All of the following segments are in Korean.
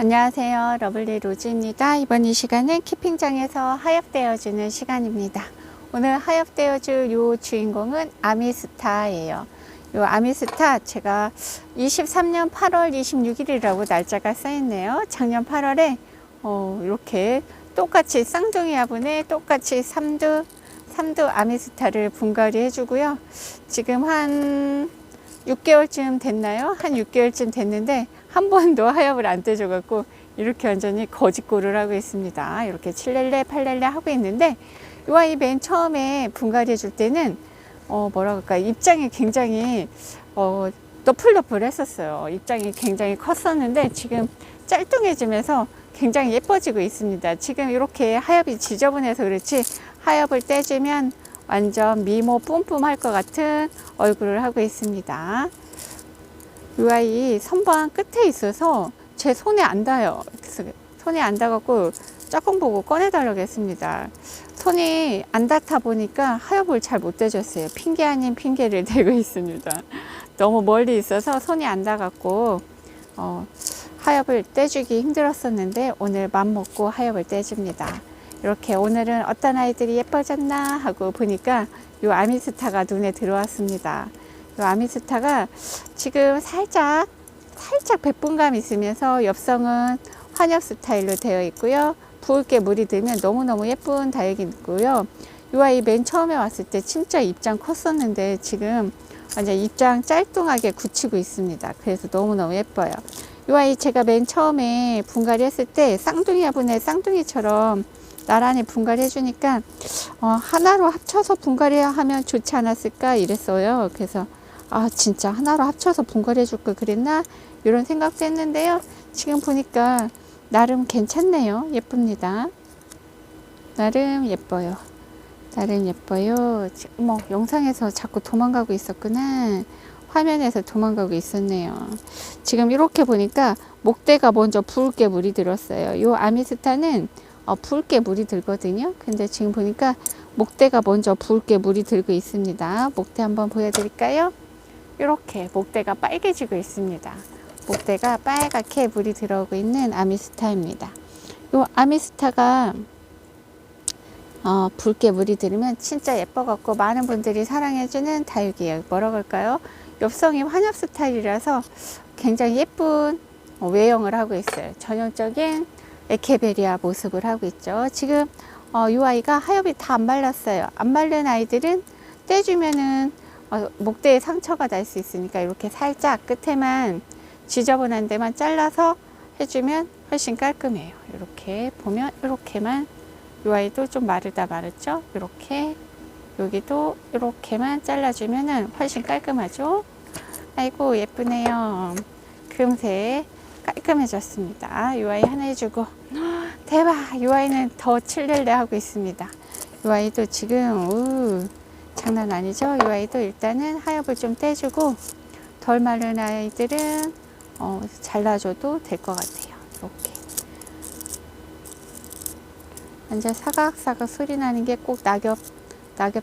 안녕하세요. 러블리 로즈입니다. 이번 이 시간은 키핑장에서 하엽되어주는 시간입니다. 오늘 하엽되어줄 요 주인공은 아미스타예요. 요 아미스타 제가 23년 8월 26일이라고 날짜가 써있네요. 작년 8월에 이렇게 똑같이 쌍둥이 화분에 똑같이 삼두 아미스타를 분갈이 해주고요. 지금 한 6개월쯤 됐나요? 한 6개월쯤 됐는데 한 번도 하엽을 안 떼줘갖고 이렇게 완전히 거짓골을 하고 있습니다. 이렇게 7렐레 8렐레 하고 있는데 이 아이 맨 처음에 분갈이 해줄 때는 뭐라 그럴까, 입장이 굉장히 너플너플 했었어요. 입장이 굉장히 컸었는데 지금 짤뚱해지면서 굉장히 예뻐지고 있습니다. 지금 이렇게 하엽이 지저분해서 그렇지 하엽을 떼주면 완전 미모 뿜뿜 할 것 같은 얼굴을 하고 있습니다. 이 아이 선반 끝에 있어서 제 손에 안 닿아요. 그래서 손에 안 닿아갖고 조금 보고 꺼내달라고 했습니다. 손이 안 닿다 보니까 하엽을 잘 못 떼줬어요. 핑계 아닌 핑계를 대고 있습니다. 너무 멀리 있어서 손이 안 닿아갖고 하엽을 떼주기 힘들었었는데 오늘 맘먹고 하엽을 떼줍니다. 이렇게 오늘은 어떤 아이들이 예뻐졌나 하고 보니까 이 아미스타가 눈에 들어왔습니다. 이 아미스타가 지금 살짝 백분감 있으면서 엽성은 환엽 스타일로 되어 있고요. 붉게 물이 들면 너무너무 예쁜 다육이 있고요. 이 아이 맨 처음에 왔을 때 진짜 입장 컸었는데 지금 완전 입장 짤뚱하게 굳히고 있습니다. 그래서 너무너무 예뻐요. 이 아이 제가 맨 처음에 분갈이 했을 때 쌍둥이 화분에 쌍둥이처럼 나란히 분갈이 해주니까 하나로 합쳐서 분갈이 하면 좋지 않았을까 이랬어요. 그래서 진짜 하나로 합쳐서 분갈이 해줄 걸 그랬나 이런 생각도 했는데요. 지금 보니까 나름 괜찮네요. 예쁩니다. 나름 예뻐요. 지금 영상에서 자꾸 도망가고 있었구나. 화면에서 도망가고 있었네요. 지금 이렇게 보니까 목대가 먼저 붉게 물이 들었어요. 이 아미스타는 붉게 물이 들거든요. 근데 지금 보니까 목대가 먼저 붉게 물이 들고 있습니다. 목대 한번 보여드릴까요? 이렇게 목대가 빨개지고 있습니다. 목대가 빨갛게 물이 들어오고 있는 아미스타입니다. 이 아미스타가 붉게 물이 들으면 진짜 예뻐갖고 많은 분들이 사랑해주는 다육이에요. 뭐라고 할까요? 엽성이 환엽 스타일이라서 굉장히 예쁜 외형을 하고 있어요. 전형적인 에케베리아 모습을 하고 있죠. 지금 이 아이가 하엽이 다 안 말랐어요. 안 마른 아이들은 떼주면은 목대에 상처가 날 수 있으니까 이렇게 살짝 끝에만 지저분한 데만 잘라서 해주면 훨씬 깔끔해요. 이렇게 보면 이렇게만, 이 아이도 좀 마르죠? 이렇게 여기도 이렇게만 잘라주면은 훨씬 깔끔하죠. 아이고 예쁘네요. 금세 깔끔해졌습니다. 이 아이 하나 해주고 대박! 이 아이는 더 7렐레 하고 있습니다. 이 아이도 지금 장난 아니죠? 이 아이도 일단은 하엽을 좀 떼주고 덜 마른 아이들은 잘라줘도 될 것 같아요. 이렇게 완전 사각사각 소리 나는 게 꼭 낙엽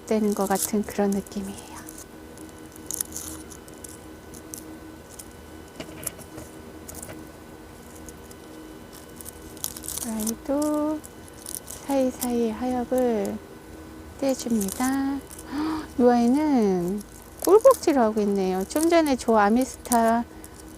되는 것 같은 그런 느낌이에요. 아이도 사이사이 하엽을 떼줍니다. 이 아이는 꿀복질을 하고 있네요. 좀 전에 저 아미스타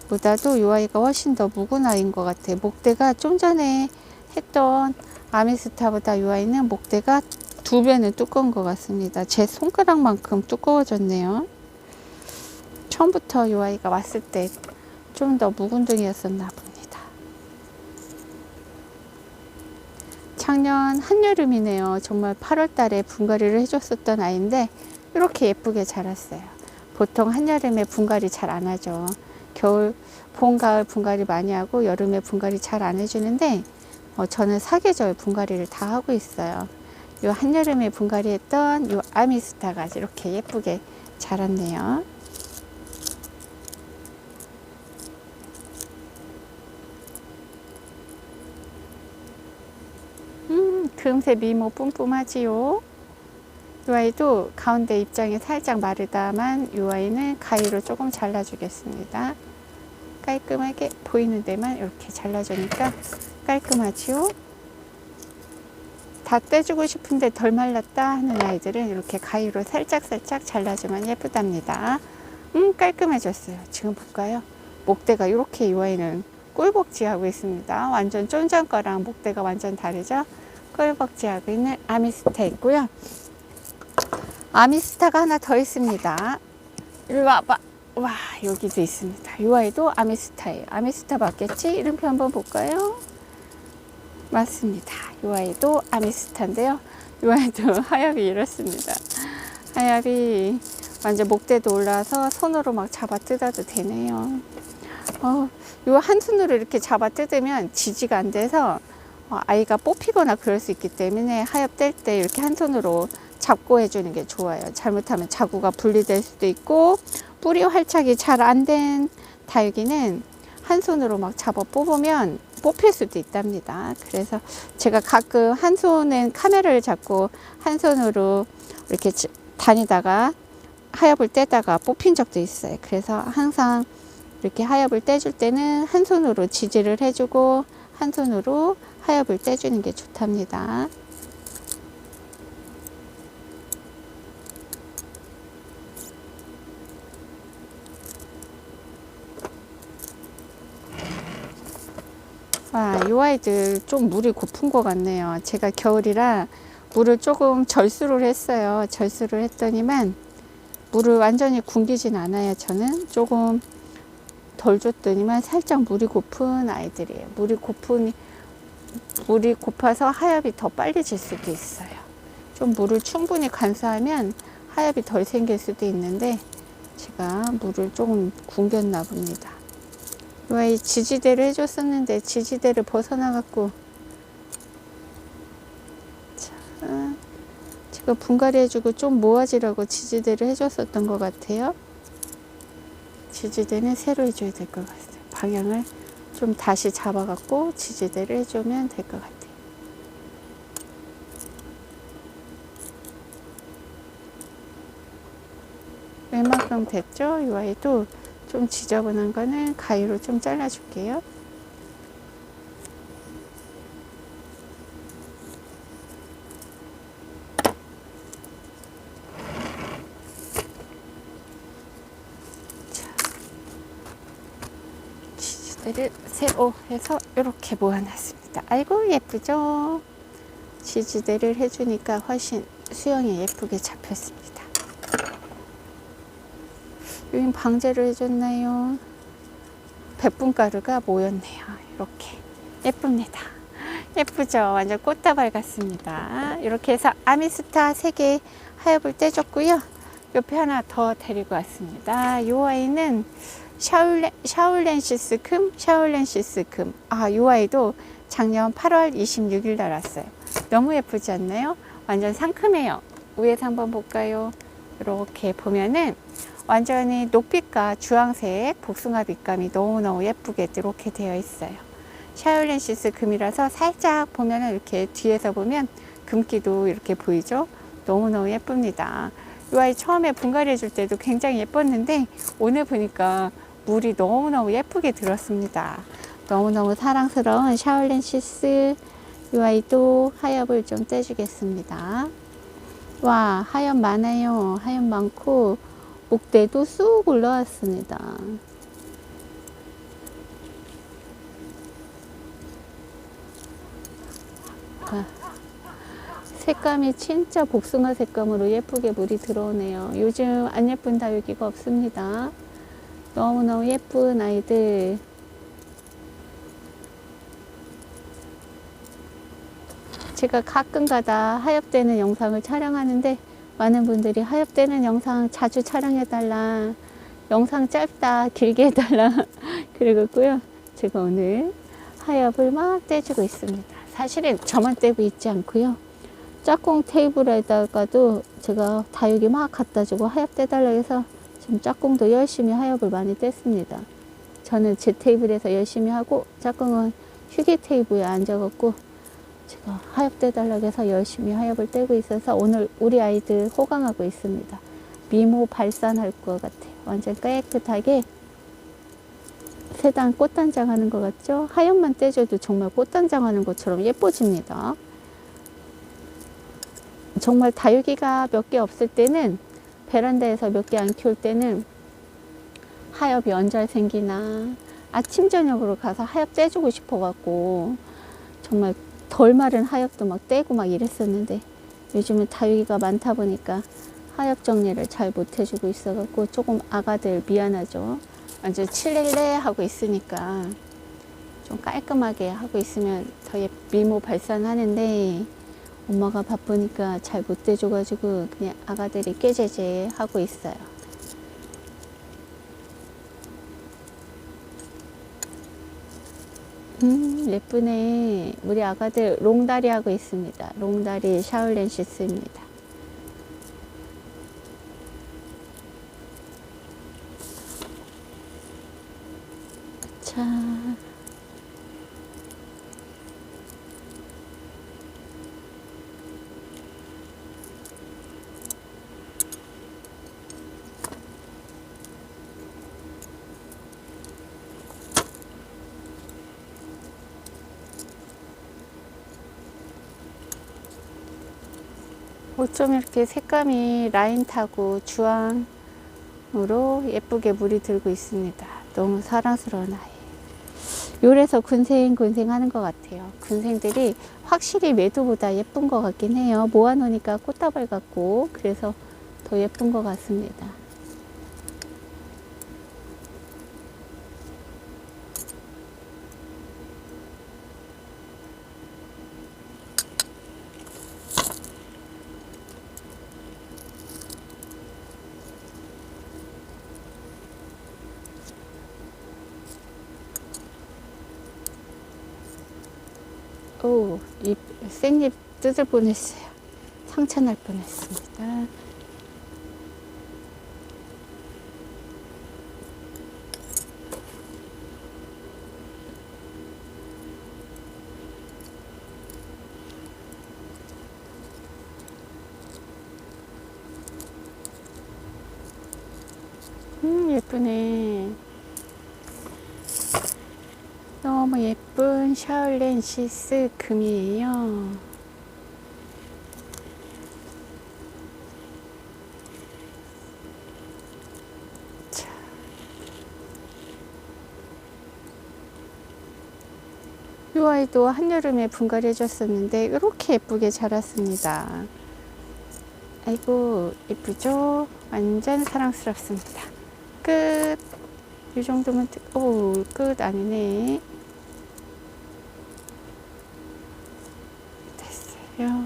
보다도 이 아이가 훨씬 더 묵은 아이인 것 같아요. 목대가 좀 전에 했던 아미스타보다 이 아이는 목대가 2배는 두꺼운 것 같습니다. 제 손가락만큼 두꺼워졌네요. 처음부터 이 아이가 왔을 때 좀 더 묵은둥이였었나 봅니다. 작년 한여름이네요. 정말 8월 달에 분갈이를 해줬었던 아이인데 이렇게 예쁘게 자랐어요. 보통 한여름에 분갈이 잘 안 하죠. 봄, 가을 분갈이 많이 하고 여름에 분갈이 잘 안 해주는데 저는 사계절 분갈이를 다 하고 있어요. 요 한여름에 분갈이 했던 요 아미스타가 이렇게 예쁘게 자랐네요. 금세 미모 뿜뿜하지요. 이 아이도 가운데 입장이 살짝 마르다만 이 아이는 가위로 조금 잘라주겠습니다. 깔끔하게 보이는 데만 이렇게 잘라주니까 깔끔하지요. 다 떼주고 싶은데 덜 말랐다 하는 아이들은 이렇게 가위로 살짝살짝 잘라주면 예쁘답니다. 깔끔해졌어요. 지금 볼까요? 목대가 이렇게 이 아이는 꿀벅지하고 있습니다. 완전 쫀쫀 거랑 목대가 완전 다르죠? 꿀벅지하고 있는 아미스타 있고요. 아미스타가 하나 더 있습니다. 이리 와봐. 와, 여기도 있습니다. 이 아이도 아미스타예요. 아미스타 맞겠지? 이름표 한번 볼까요? 맞습니다. 이 아이도 아미스타인데요. 이 아이도 하엽이 이렇습니다. 하엽이 완전 목대도 올라서 손으로 막 잡아 뜯어도 되네요. 요 한 손으로 이렇게 잡아 뜯으면 지지가 안 돼서 아이가 뽑히거나 그럴 수 있기 때문에 하엽 뗄 때 이렇게 한 손으로 잡고 해주는 게 좋아요. 잘못하면 자구가 분리될 수도 있고 뿌리 활착이 잘 안 된 다육이는 한 손으로 막 잡아 뽑으면 뽑힐 수도 있답니다. 그래서 제가 가끔 한 손은 카메라를 잡고 한 손으로 이렇게 다니다가 하엽을 떼다가 뽑힌 적도 있어요. 그래서 항상 이렇게 하엽을 떼줄 때는 한 손으로 지지를 해주고 한 손으로 하엽을 떼주는 게 좋답니다. 와, 이 아이들 좀 물이 고픈 것 같네요. 제가 겨울이라 물을 조금 절수를 했어요. 절수를 했더니만 물을 완전히 굶기진 않아요. 저는 조금 덜 줬더니만 살짝 물이 고픈 아이들이에요. 물이 고파서 하엽이 더 빨리 질 수도 있어요. 좀 물을 충분히 간수하면 하엽이 덜 생길 수도 있는데 제가 물을 조금 굶겼나 봅니다. 이 아이 지지대를 해줬었는데 지지대를 벗어나갖고 제가 분갈이 해주고 좀 모아지라고 지지대를 해줬었던 것 같아요. 지지대는 새로 해줘야 될 것 같아요. 방향을 좀 다시 잡아갖고 지지대를 해주면 될 것 같아요. 웬만큼 됐죠? 이 아이도 좀 지저분한 거는 가위로 좀 잘라줄게요. 지지대를 새로 해서 이렇게 모아놨습니다. 아이고 예쁘죠? 지지대를 해주니까 훨씬 수영이 예쁘게 잡혔습니다. 여긴 방제를 해줬나요? 백분가루가 모였네요. 이렇게 예쁩니다. 예쁘죠? 완전 꽃다발 같습니다. 이렇게 해서 아미스타 3개 하엽을 떼줬고요. 옆에 하나 더 데리고 왔습니다. 이 아이는 샤울렌시스금. 이 아이도 작년 8월 26일 날 왔어요. 너무 예쁘지 않나요? 완전 상큼해요. 위에서 한번 볼까요? 이렇게 보면은 완전히 녹빛과 주황색 복숭아 빛감이 너무너무 예쁘게 이렇게 되어 있어요. 샤울렌시스 금이라서 살짝 보면은 이렇게 뒤에서 보면 금기도 이렇게 보이죠? 너무너무 예쁩니다. 이 아이 처음에 분갈이 해줄 때도 굉장히 예뻤는데 오늘 보니까 물이 너무너무 예쁘게 들었습니다. 너무너무 사랑스러운 샤울렌시스. 이 아이도 하엽을 좀 떼주겠습니다. 와, 하엽 많아요. 하엽 많고 목대도 쑥 올라왔습니다. 색감이 진짜 복숭아 색감으로 예쁘게 물이 들어오네요. 요즘 안 예쁜 다육이가 없습니다. 너무너무 예쁜 아이들. 제가 가끔가다 하엽되는 영상을 촬영하는데 많은 분들이 하엽되는 영상 자주 촬영해달라, 영상 짧다 길게 해달라 그러고요. 제가 오늘 하엽을 막 떼주고 있습니다. 사실은 저만 떼고 있지 않고요. 짝꿍 테이블에다가도 제가 다육이 막 갖다 주고 하엽 떼달라 해서 지금 짝꿍도 열심히 하엽을 많이 뗐습니다. 저는 제 테이블에서 열심히 하고 짝꿍은 휴게 테이블에 앉아갖고 제가 하엽 떼달라고 해서 열심히 하엽을 떼고 있어서 오늘 우리 아이들 호강하고 있습니다. 미모 발산할 것 같아요. 완전 깨끗하게 세단 꽃단장 하는 것 같죠? 하얀만 떼줘도 정말 꽃단장 하는 것처럼 예뻐집니다. 정말 다육이가 몇 개 없을 때는, 베란다에서 몇 개 안 키울 때는 하엽이 언잘 생기나 아침 저녁으로 가서 하엽 떼주고 싶어 갖고 정말 덜 마른 하엽도 막 떼고 막 이랬었는데, 요즘은 다육이가 많다 보니까 하엽 정리를 잘 못 해주고 있어 갖고 조금 아가들 미안하죠. 완전 칠렐레 하고 있으니까 좀 깔끔하게 하고 있으면 더 미모 발산하는데, 엄마가 바쁘니까 잘 못 떼줘 가지고 그냥 아가들이 꾀제제 하고 있어요. 예쁘네. 우리 아가들 롱다리 하고 있습니다. 롱다리 샤울렌시스입니다. 자, 어쩜 이렇게 색감이 라인 타고 주황으로 예쁘게 물이 들고 있습니다. 너무 사랑스러운 아이. 요래서 군생 하는 것 같아요. 군생들이 확실히 매도보다 예쁜 것 같긴 해요. 모아놓으니까 꽃다발 같고, 그래서 더 예쁜 것 같습니다. 오, 이 생잎 뜯을 뻔했어요. 상처 날 뻔했습니다. 예쁘네. 너무 예쁜 샤울렌시스 금이에요. 자, 이 아이도 한여름에 분갈이 해줬었는데 이렇게 예쁘게 자랐습니다. 아이고 예쁘죠? 완전 사랑스럽습니다. 끝. 이 정도면 오, 끝 아니네. 됐어요.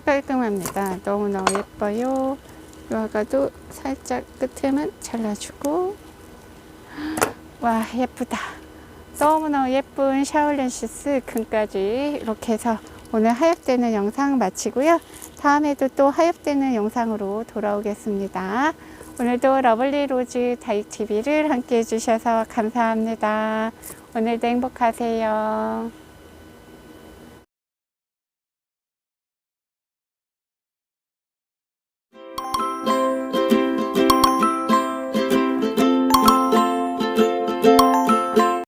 깔끔합니다. 너무너무 예뻐요. 이 아가도 살짝 끝에만 잘라주고. 와, 예쁘다. 너무너무 예쁜 샤울렌시스 금까지 이렇게 해서 오늘 하엽되는 영상 마치고요. 다음에도 또 하엽되는 영상으로 돌아오겠습니다. 오늘도 러블리 로즈 다육TV를 함께 해주셔서 감사합니다. 오늘도 행복하세요.